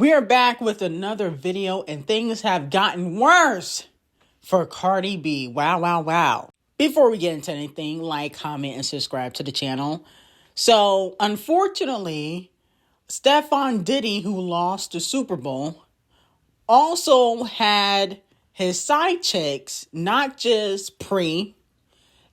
We are back with another video, and things have gotten worse for Cardi B. Wow, wow, wow. Before we get into anything, like, comment, and subscribe to the channel. So, unfortunately, STEF0N Diddy, who lost the Super Bowl, also had his side chicks, not just Pre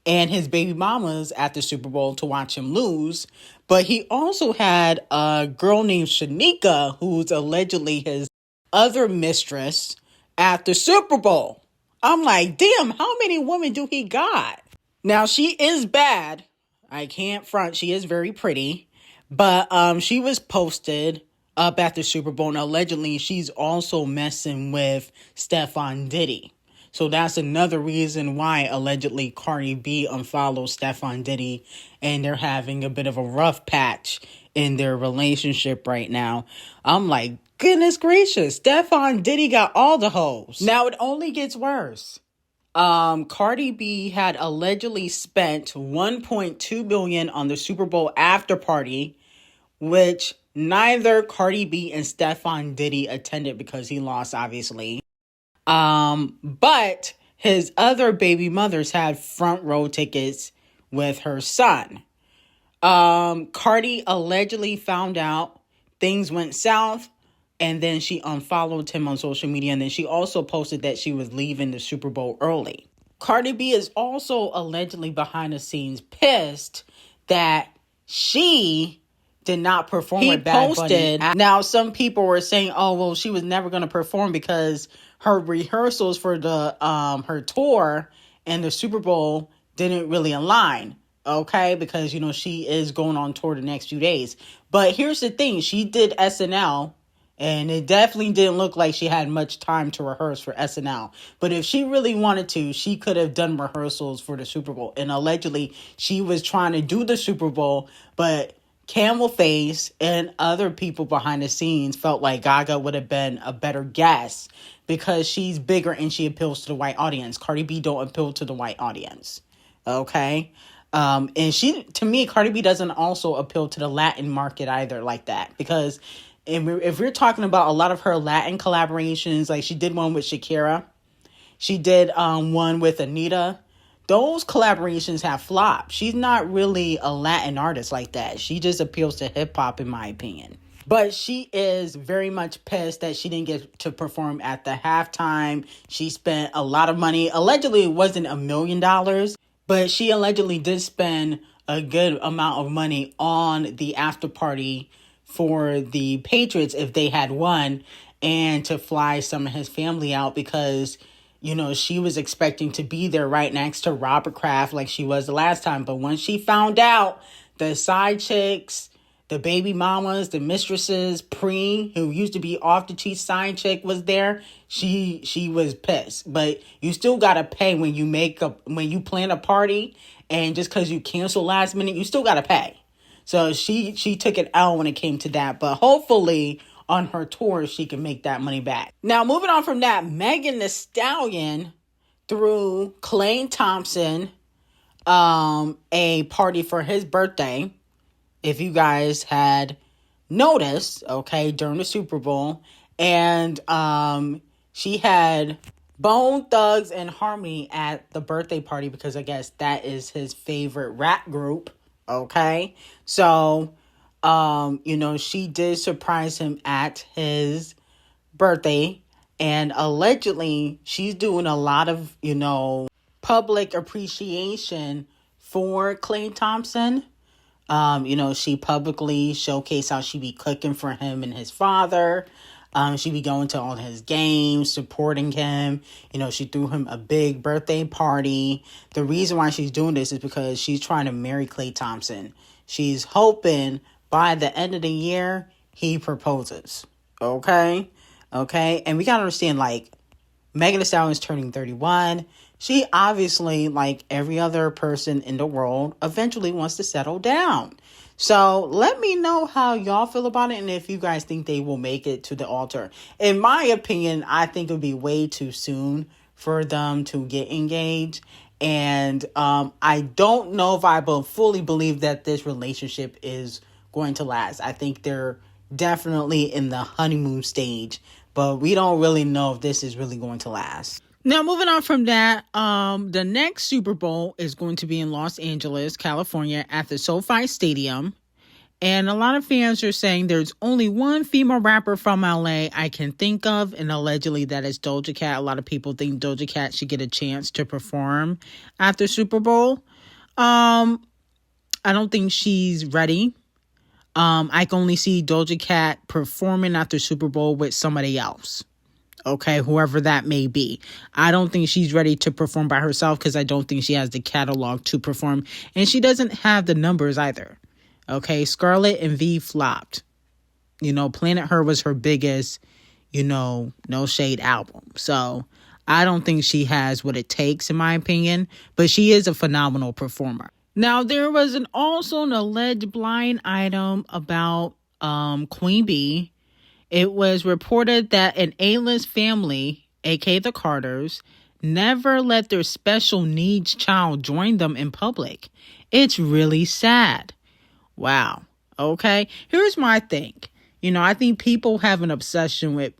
and his baby mamas at the Super Bowl to watch him lose, but he also had a girl named Shanika, who's allegedly his other mistress, at the Super Bowl. I'm like, damn, how many women do he got? Now, she is bad. I can't front. She is very pretty. But she was posted up at the Super Bowl, and allegedly she's also messing with STEF0N Diddy. So that's another reason why allegedly Cardi B unfollowed STEF0N Diddy, and they're having a bit of a rough patch in their relationship right now. I'm like, goodness gracious, STEF0N Diddy got all the hoes. Now it only gets worse. Cardi B had allegedly spent $1.2 billion on the Super Bowl after party, which neither Cardi B and STEF0N Diddy attended because he lost, obviously. But his other baby mothers had front row tickets with her son. Cardi allegedly found out things went south, and then she unfollowed him on social media, and then she also posted that she was leaving the Super Bowl early. Cardi B is also allegedly behind the scenes pissed that she did not perform with Bad Bunny. Now, some people were saying, oh, well, she was never going to perform because her rehearsals for the her tour and the Super Bowl didn't really align. Okay, because, you know, she is going on tour the next few days. But here's the thing. She did SNL, and it definitely didn't look like she had much time to rehearse for SNL. But if she really wanted to, she could have done rehearsals for the Super Bowl. And allegedly, she was trying to do the Super Bowl, but Camel Face and other people behind the scenes felt like Gaga would have been a better guest because she's bigger and she appeals to the white audience. Cardi B don't appeal to the white audience. Okay? And to me, Cardi B doesn't also appeal to the Latin market either like that. Because if we're talking about a lot of her Latin collaborations, like she did one with Shakira. She did one with Anita. Those collaborations have flopped. She's not really a Latin artist like that. She just appeals to hip hop, in my opinion. But she is very much pissed that she didn't get to perform at the halftime. She spent a lot of money. Allegedly, it wasn't $1 million, but she allegedly did spend a good amount of money on the after party for the Patriots if they had won, and to fly some of his family out because, you know, she was expecting to be there right next to Robert Kraft like she was the last time. But when she found out the side chicks, the baby mamas, the mistresses, Pre, who used to be off the cheat side chick, was there, she was pissed. But you still gotta pay when you plan a party, and just because you cancel last minute, you still gotta pay. So she took it out when it came to that. But hopefully on her tour, she can make that money back. Now, moving on from that, Megan Thee Stallion threw Klay Thompson a party for his birthday. If you guys had noticed, okay, during the Super Bowl. And she had Bone Thugs and Harmony at the birthday party because I guess that is his favorite rap group. Okay, so you know, she did surprise him at his birthday, and allegedly she's doing a lot of, you know, public appreciation for Klay Thompson. You know, she publicly showcased how she be cooking for him and his father. She be going to all his games, supporting him. You know, she threw him a big birthday party. The reason why she's doing this is because she's trying to marry Klay Thompson. She's hoping by the end of the year, he proposes. Okay? And we gotta understand, like, Megan Thee Stallion is turning 31. She obviously, like every other person in the world, eventually wants to settle down. So let me know how y'all feel about it and if you guys think they will make it to the altar. In my opinion, I think it would be way too soon for them to get engaged. And I don't know if I fully believe that this relationship is going to last. I think they're definitely in the honeymoon stage, but we don't really know if this is really going to last. Now, moving on from that, the next Super Bowl is going to be in Los Angeles, California, at the SoFi Stadium. And a lot of fans are saying there's only one female rapper from LA I can think of, and allegedly that is D0JA Cat. A lot of people think D0JA Cat should get a chance to perform at the Super Bowl. I don't think she's ready. I can only see D0JA Cat performing at the Super Bowl with somebody else. Okay, whoever that may be. I don't think she's ready to perform by herself because I don't think she has the catalog to perform. And she doesn't have the numbers either. Okay, Scarlett and V flopped. Planet Her was her biggest, No Shade album. So I don't think she has what it takes, in my opinion. But she is a phenomenal performer. Now, there was also an alleged blind item about Queen Bee. It was reported that an A-list family, aka the Carters, never let their special needs child join them in public. It's really sad. Wow. Okay. Here's my thing. I think people have an obsession with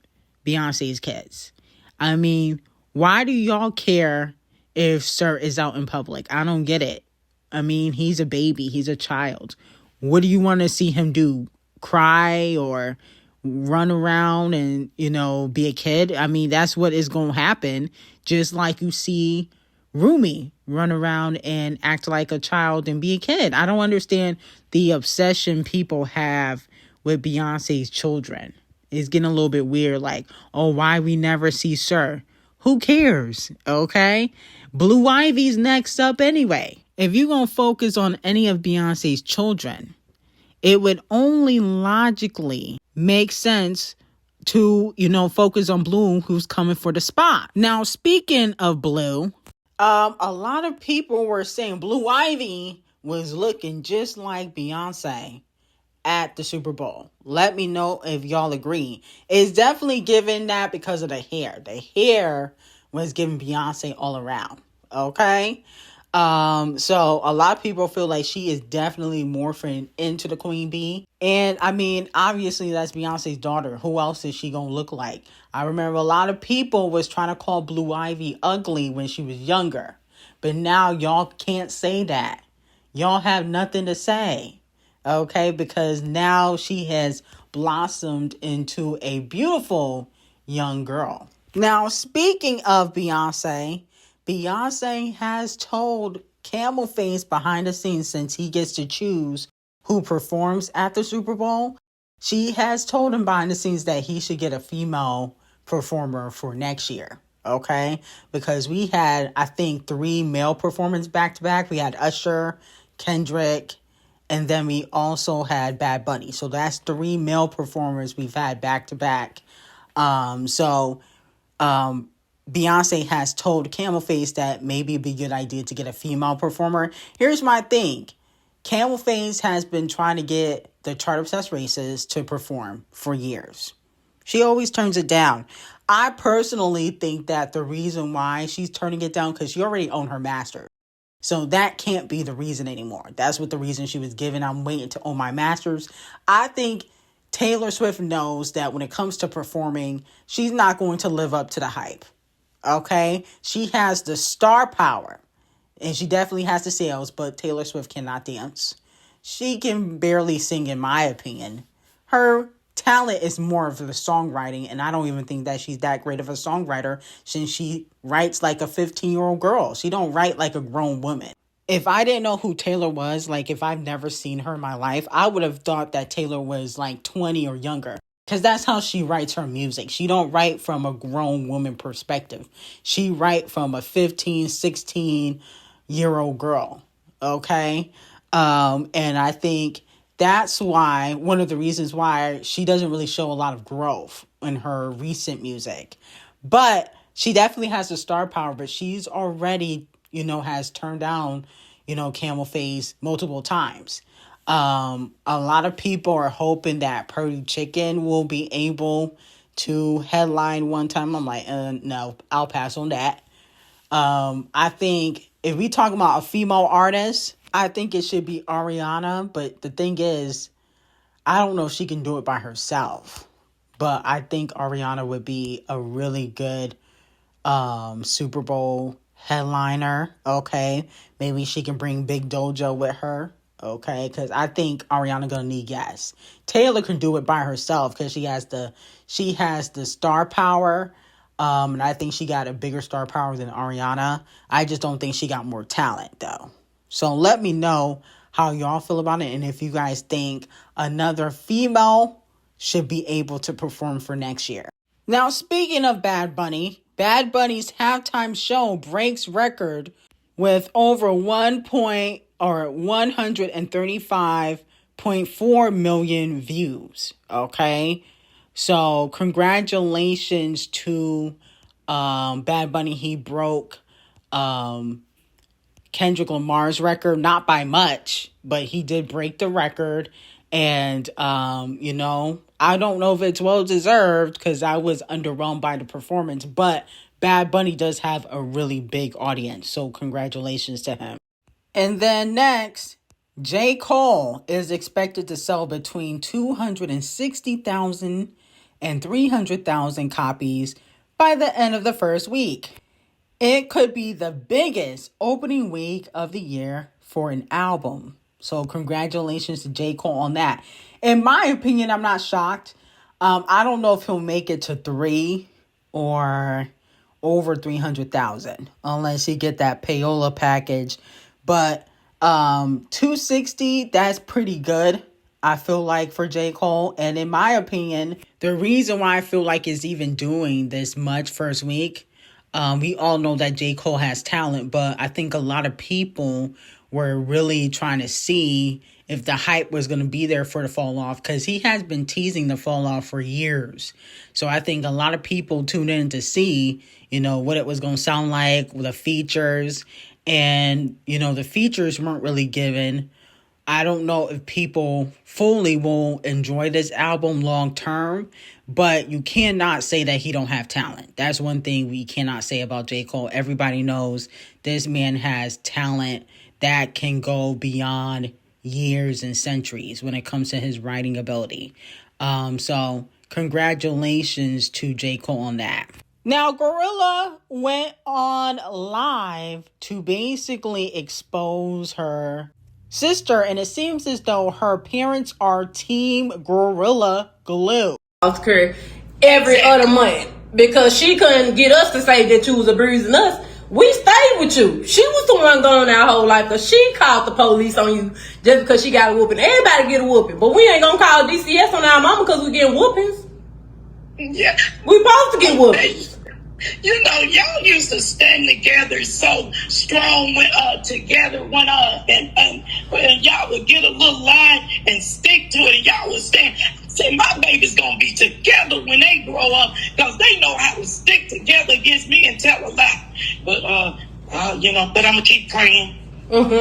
Beyonce's kids. I mean, why do y'all care if Sir is out in public? I don't get it. I mean, he's a baby. He's a child. What do you want to see him do? Cry or run around and, be a kid? I mean, that's what is going to happen. Just like you see Rumi run around and act like a child and be a kid. I don't understand the obsession people have with Beyonce's children. It's getting a little bit weird. Like, oh, why we never see Sir? Who cares? Okay. Blue Ivy's next up anyway. If you're going to focus on any of Beyonce's children, it would only logically make sense to, focus on Blue, who's coming for the spot. Now, speaking of Blue, a lot of people were saying Blue Ivy was looking just like Beyonce at the Super Bowl. Let me know if y'all agree. It's definitely given that because of the hair. The hair was giving Beyonce all around. Okay? So a lot of people feel like she is definitely morphing into the Queen Bee. And I mean, obviously that's Beyonce's daughter. Who else is she gonna look like? I remember a lot of people was trying to call Blue Ivy ugly when she was younger. But now y'all can't say that. Y'all have nothing to say. Okay? Because now she has blossomed into a beautiful young girl. Now, speaking of Beyonce has told Camel Face behind the scenes, since he gets to choose who performs at the Super Bowl, she has told him behind the scenes that he should get a female performer for next year. Okay? Because we had, I think, 3 male performers back to back. We had Usher, Kendrick, and then we also had Bad Bunny. So that's 3 male performers we've had back to back. Beyonce has told Camel Face that maybe it'd be a good idea to get a female performer. Here's my thing. Camel Face has been trying to get the Chart Obsessed Races to perform for years. She always turns it down. I personally think that the reason why she's turning it down, because she already owned her masters. So that can't be the reason anymore. That's what the reason she was given. I'm waiting to own my masters. I think Taylor Swift knows that when it comes to performing, she's not going to live up to the hype. Okay? She has the star power. And she definitely has the sales, but Taylor Swift cannot dance. She can barely sing, in my opinion. Her talent is more of the songwriting, and I don't even think that she's that great of a songwriter, since she writes like a 15-year-old girl. She don't write like a grown woman. If I didn't know who Taylor was, like if I've never seen her in my life, I would have thought that Taylor was like 20 or younger. Because that's how she writes her music. She don't write from a grown woman perspective. She write from a 15, 16-year-old girl. Okay? And I think that's why, one of the reasons why she doesn't really show a lot of growth in her recent music. But she definitely has the star power, but she's already, has turned down, Camel Face multiple times. A lot of people are hoping that Purdy Chicken will be able to headline one time. I'm like, no, I'll pass on that. I think if we talk about a female artist, I think it should be Ariana. But the thing is, I don't know if she can do it by herself, but I think Ariana would be a really good Super Bowl headliner. Okay, maybe she can bring Big D0JA with her. Okay, because I think Ariana gonna need guests. Taylor can do it by herself because she has the star power. And I think she got a bigger star power than Ariana. I just don't think she got more talent though. So let me know how y'all feel about it, and if you guys think another female should be able to perform for next year. Now, speaking of Bad Bunny's halftime show breaks record with over 135.4 million views. Okay, so congratulations to Bad Bunny. He broke Kendrick Lamar's record, not by much, but he did break the record. And, I don't know if it's well deserved because I was underwhelmed by the performance, but Bad Bunny does have a really big audience. So congratulations to him. And then next, J. Cole is expected to sell between 260,000 and 300,000 copies by the end of the first week. It could be the biggest opening week of the year for an album. So congratulations to J. Cole on that. In my opinion, I'm not shocked. I don't know if he'll make it to 3 or over 300,000 unless he get that payola package. But 260, that's pretty good, I feel like, for J. Cole. And in my opinion, the reason why I feel like it's even doing this much first week, we all know that J. Cole has talent, but I think a lot of people were really trying to see if the hype was going to be there for the fall off, because he has been teasing the fall off for years. So I think a lot of people tuned in to see, what it was going to sound like with the features. And, the features weren't really given. I don't know if people fully will enjoy this album long term, but you cannot say that he don't have talent. That's one thing we cannot say about J. Cole. Everybody knows this man has talent that can go beyond years and centuries when it comes to his writing ability. So congratulations to J. Cole on that. Now, Glorilla went on live to basically expose her sister, and it seems as though her parents are Team Glorilla Glue. Every other month, because she couldn't get us to say that you was abusing us. We stayed with you. She was the one going our whole life because she called the police on you just because she got a whooping. Everybody get a whooping, but we ain't gonna call DCS on our mama because we getting whoopings. Yeah, we supposed to get whoopings. Y'all used to stand together so strong when together when y'all would get a little line and stick to it, and y'all would stand. Say my baby's gonna be together when they grow up because they know how to stick together against me and tell a lie. But but I'm gonna keep praying. But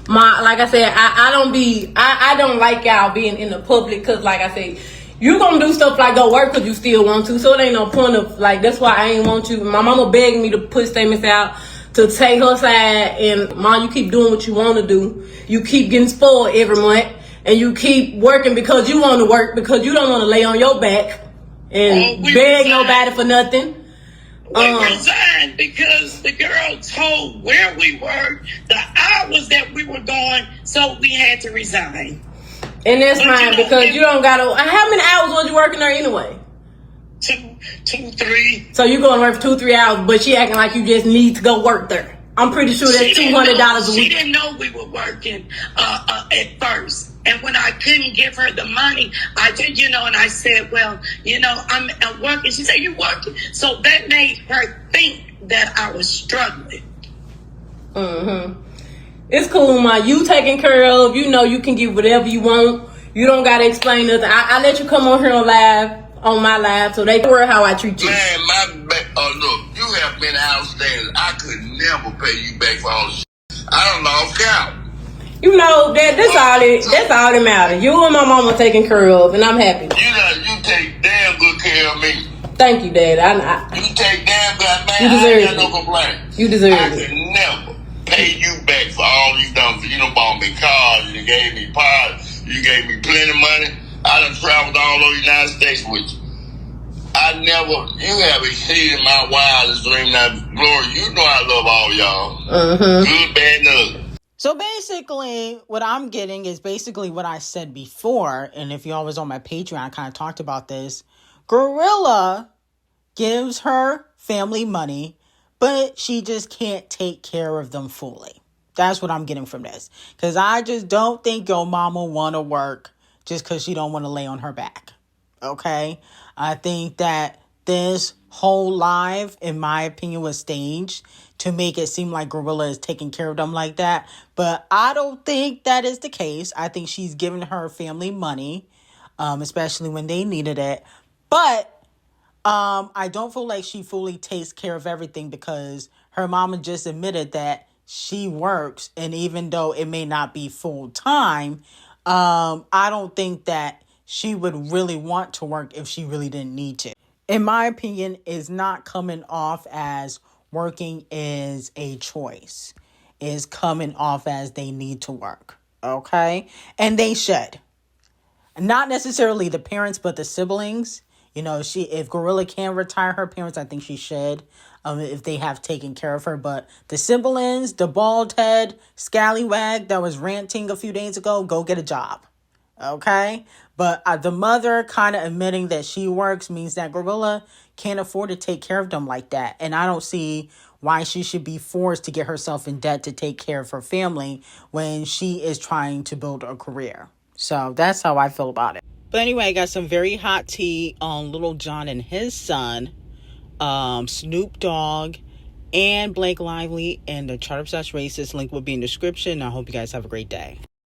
like I said, I don't like y'all being in the public because, like I said, you gonna do stuff like go work because you still want to. So it ain't no point of that's why I ain't want you. My mama begged me to put statements out to take her side, and Mom, you keep doing what you want to do. You keep getting spoiled every month, and you keep working because you want to work because you don't want to lay on your back and beg nobody for nothing. We resigned because the girl told where we were, the hours that we were going, so we had to resign. And that's fine because you don't gotta. How many hours was you working there anyway? 2, 3. So you going to work for 2-3 hours, but she acting like you just need to go work there. I'm pretty sure that's $200 a week. She didn't know we were working at first. And when I couldn't give her the money, I did, and I said, well, I'm working. She said, you working? So that made her think that I was struggling. Mm-hmm. It's cool, Ma. You taken care of. You can get whatever you want. You don't got to explain nothing. I let you come on here on my live, so they can worry how I treat you. Man, look, you have been outstanding. I could never pay you back for all the shit. I don't know, count. That's all that matters. You and my mama taken care of, and I'm happy. You take damn good care of me. Thank you, Dad. You take damn good, man. You deserve I ain't got no complaints. You deserve I it. could never pay pay you back for all you done. You done bought me cars, you gave me parts, you gave me plenty of money. I done traveled all over the United States with you. You have exceeded my wildest dream. Now, Gloria, you know I love all y'all. Good, bad, and ugly. So basically, what I'm getting is basically what I said before. And if y'all was on my Patreon, I kind of talked about this. Glorilla gives her family money, but she just can't take care of them fully. That's what I'm getting from this. Because I just don't think your mama want to work just because she don't want to lay on her back. Okay? I think that this whole live, in my opinion, was staged to make it seem like Glorilla is taking care of them like that. But I don't think that is the case. I think she's giving her family money, especially when they needed it. But I don't feel like she fully takes care of everything because her mama just admitted that she works. And even though it may not be full time, I don't think that she would really want to work if she really didn't need to. In my opinion, is not coming off as working is a choice. Is coming off as they need to work. Okay? And they should. Not necessarily the parents, but the siblings. You know, if Glorilla can retire her parents, I think she should. If they have taken care of her. But the siblings, the bald head, scallywag that was ranting a few days ago, go get a job. Okay? But the mother kind of admitting that she works means that Glorilla can't afford to take care of them like that. And I don't see why she should be forced to get herself in debt to take care of her family when she is trying to build a career. So that's how I feel about it. But anyway, I got some very hot tea on Lil Jon and his son, Snoop Dogg, and Blake Lively, and the Chart Obsessed Racist link will be in the description. I hope you guys have a great day.